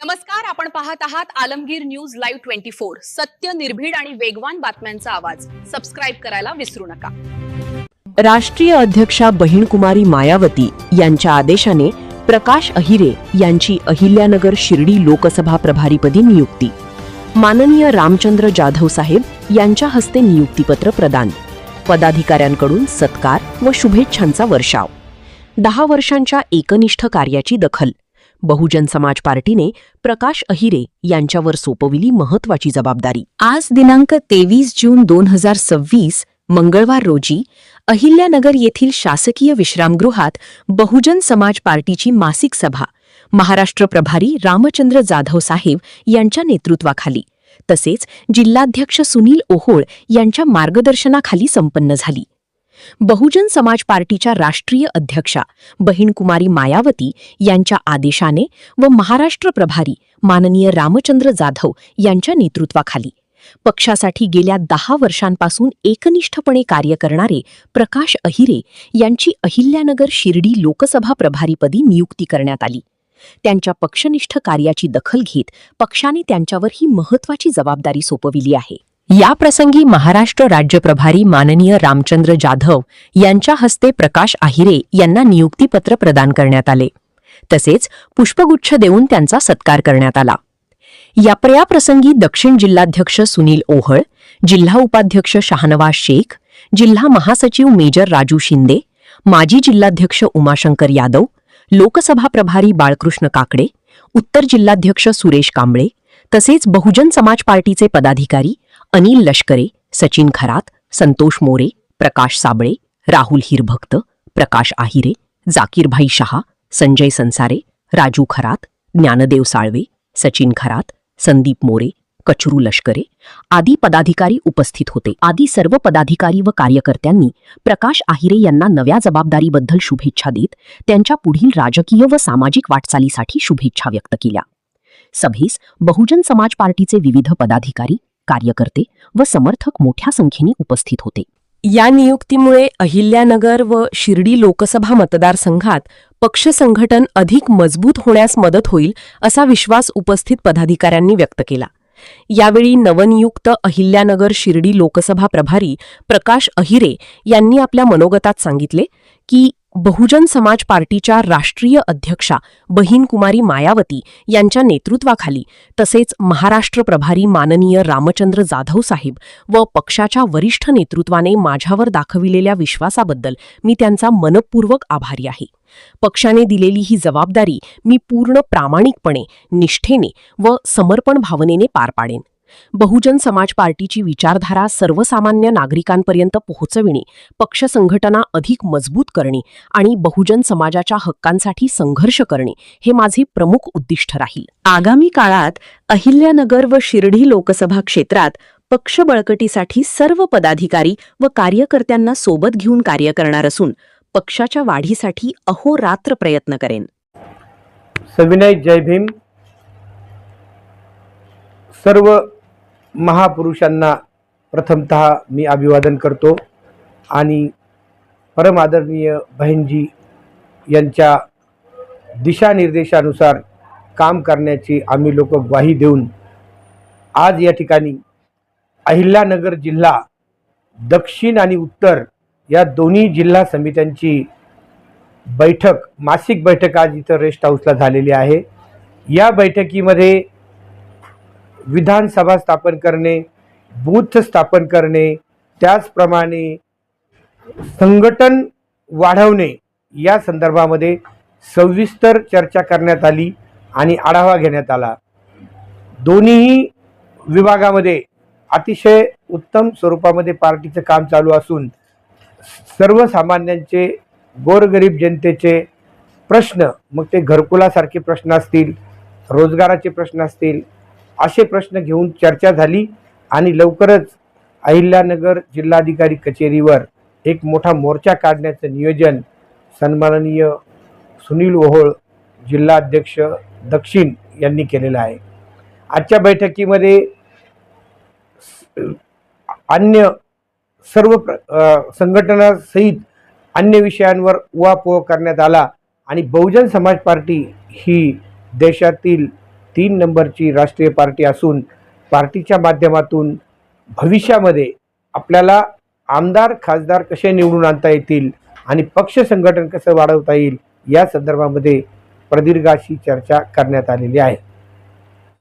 नमस्कार, आपण पाहत आहात आलमगीर न्यूज लाईव्ह 24। सत्य, निर्भीड आणि वेगवान बातम्यांचा आवाज। सबस्क्राइब करायला विसरू नका। राष्ट्रीय अध्यक्षा बहिणकुमारी मायावती यांच्या आदेशाने प्रकाश अहिरे यांची अहिल्यानगर शिर्डी लोकसभा प्रभारीपदी नियुक्ती। माननीय रामचंद्र जाधव साहेब यांच्या हस्ते नियुक्तीपत्र प्रदान। पदाधिकाऱ्यांकडून सत्कार व शुभेच्छांचा वर्षाव। 10 वर्षांच्या एकनिष्ठ कार्याची दखल। बहुजन समाज पार्टीने प्रकाश अहिरे यांच्यावर सोपविली महत्वाची जबाबदारी। आज दिनांक 23 जून 2026 मंगळवार रोजी अहिल्यानगर येथील शासकीय विश्रामगृहात बहुजन समाज पार्टीची मासिक सभा महाराष्ट्र प्रभारी रामचंद्र जाधव साहेब यांच्या नेतृत्वाखाली तसेच जिल्हाध्यक्ष सुनील ओहोळ यांच्या मार्गदर्शनाखाली संपन्न झाली। बहुजन समाज पार्टीच्या राष्ट्रीय अध्यक्षा बहिणकुमारी मायावती यांच्या आदेशाने व महाराष्ट्र प्रभारी माननीय रामचंद्र जाधव यांच्या नेतृत्वाखाली पक्षासाठी गेल्या 10 वर्षांपासून एकनिष्ठपणे कार्य करणारे प्रकाश अहिरे यांची अहिल्यानगर शिर्डी लोकसभा प्रभारीपदी नियुक्ती करण्यात आली। त्यांच्या पक्षनिष्ठ कार्याची दखल घेत पक्षाने त्यांच्यावर ही महत्वाची जबाबदारी सोपविली आहे। या प्रसंगी महाराष्ट्र राज्य प्रभारी माननीय रामचंद्र जाधव यांच्या हस्ते प्रकाश अहिरे यांना नियुक्तीपत्र प्रदान करण्यात आले तसेच पुष्पगुच्छ देऊन त्यांचा सत्कार करण्यात आला। या प्रसंगी दक्षिण जिल्हाध्यक्ष सुनील ओहळ, जिल्हा उपाध्यक्ष शाहनवाज शेख, जिल्हा महासचिव मेजर राजू शिंदे, माजी जिल्हाध्यक्ष उमाशंकर यादव, लोकसभा प्रभारी बाळकृष्ण काकडे, उत्तर जिल्हाध्यक्ष सुरेश कांबळे तसेच बहुजन समाज पार्टीचे पदाधिकारी अनिल लष्करे, सचिन खरात, संतोष मोरे, प्रकाश साबळे, राहुल हिरभक्त, प्रकाश आहिरे, जाकीरभाई शहा, संजय संसारे, राजू खरात, ज्ञानदेव साळवे, सचिन खरात, संदीप मोरे, कचरू लष्करे आदी पदाधिकारी उपस्थित होते। आदी सर्व पदाधिकारी व कार्यकर्त्यांनी प्रकाश आहिरे यांना नव्या जबाबदारीबद्दल शुभेच्छा देत त्यांच्या पुढील राजकीय व सामाजिक वाटचालीसाठी शुभेच्छा व्यक्त केल्या। सभेस बहुजन समाज पार्टीचे विविध पदाधिकारी, कार्यकर्ते व समर्थक मोठ्या संख्येने उपस्थित होते। या नियुक्तीमुळे अहिल्यानगर व शिर्डी लोकसभा मतदारसंघात पक्ष संघटन अधिक मजबूत होण्यास मदत होईल असा विश्वास उपस्थित पदाधिकाऱ्यांनी व्यक्त केला। यावेळी नवनियुक्त अहिल्यानगर शिर्डी लोकसभा प्रभारी प्रकाश अहिरे यांनी आपल्या मनोगतात सांगितले की बहुजन समाज पार्टीच्या राष्ट्रीय अध्यक्षा बहिणकुमारी मायावती यांच्या नेतृत्वाखाली तसेच महाराष्ट्र प्रभारी माननीय रामचंद्र जाधव साहेब व पक्षाच्या वरिष्ठ नेतृत्वाने माझ्यावर दाखविलेल्या विश्वासाबद्दल मी त्यांचा मनपूर्वक आभारी आहे। पक्षाने दिलेली ही जबाबदारी मी पूर्ण प्रामाणिकपणे, निष्ठेने व समर्पण भावनेने पार पाडेन। बहुजन समाज पार्टीची विचारधारा सर्वसामान्य नागरिकांपर्यंत पोहोचविणे, पक्ष संघटना अधिक मजबूत करणे आणि बहुजन समाजाच्या हक्कांसाठी संघर्ष करणे हे माझे प्रमुख उद्दिष्ट राहील। आगामी काळात अहिल्यानगर व शिर्डी लोकसभा क्षेत्रात पक्ष बळकटीसाठी सर्व पदाधिकारी व कार्यकर्त्यांना सोबत घेऊन कार्य करणार असून पक्षाच्या वाढीसाठी अहोरात्र प्रयत्न करेन। सविनय जय भीम। सर्व महापुरुषांना प्रथमतः मी अभिवादन करतो आणि परम आदरणीय बहिणजी यांच्या दिशानिर्देशानुसार काम करण्याची आम्ही लोक ग्वाही देऊन आज या ठिकाणी अहिल्यानगर जिल्हा दक्षिण आणि उत्तर या दोन्ही जिल्हा समित्यांची बैठक, मासिक बैठक आज इथं रेस्ट हाऊसला झालेली आहे। या बैठकीमध्ये विधानसभा स्थापन करणे, बूथ स्थापन करणे, त्याचप्रमाणे संघटन वाढवणे या संदर्भामध्ये सविस्तर चर्चा करण्यात आली आणि आढावा घेण्यात आला। दोन्ही विभागामध्ये अतिशय उत्तम स्वरूपामध्ये पार्टीचं काम चालू असून सर्वसामान्यांचे, गोरगरीब जनतेचे प्रश्न, मग ते घरकुलासारखे प्रश्न असतील, रोजगाराचे प्रश्न असतील, असे प्रश्न घेऊन चर्चा झाली आणि लवकरच अहिल्यानगर जिल्हाधिकारी कचेरीवर एक मोठा मोर्चा काढण्याचं नियोजन सन्माननीय सुनील ओहोळ जिल्हाध्यक्ष दक्षिण यांनी केलेलं आहे। आजच्या बैठकीमध्ये अन्य सर्व संघटनासहित अन्य विषयांवर उहापोह करण्यात आला आणि बहुजन समाज पार्टी ही देशातील 3 नंबरची राष्ट्रीय पार्टी असून पार्टीच्या माध्यमातून भविष्यामध्ये आपल्याला आमदार खासदार कसे निवडून आणता येतील आणि पक्ष संघटन कसं वाढवता येईल या संदर्भामध्ये प्रदीर्घ अशी चर्चा करण्यात आलेली आहे.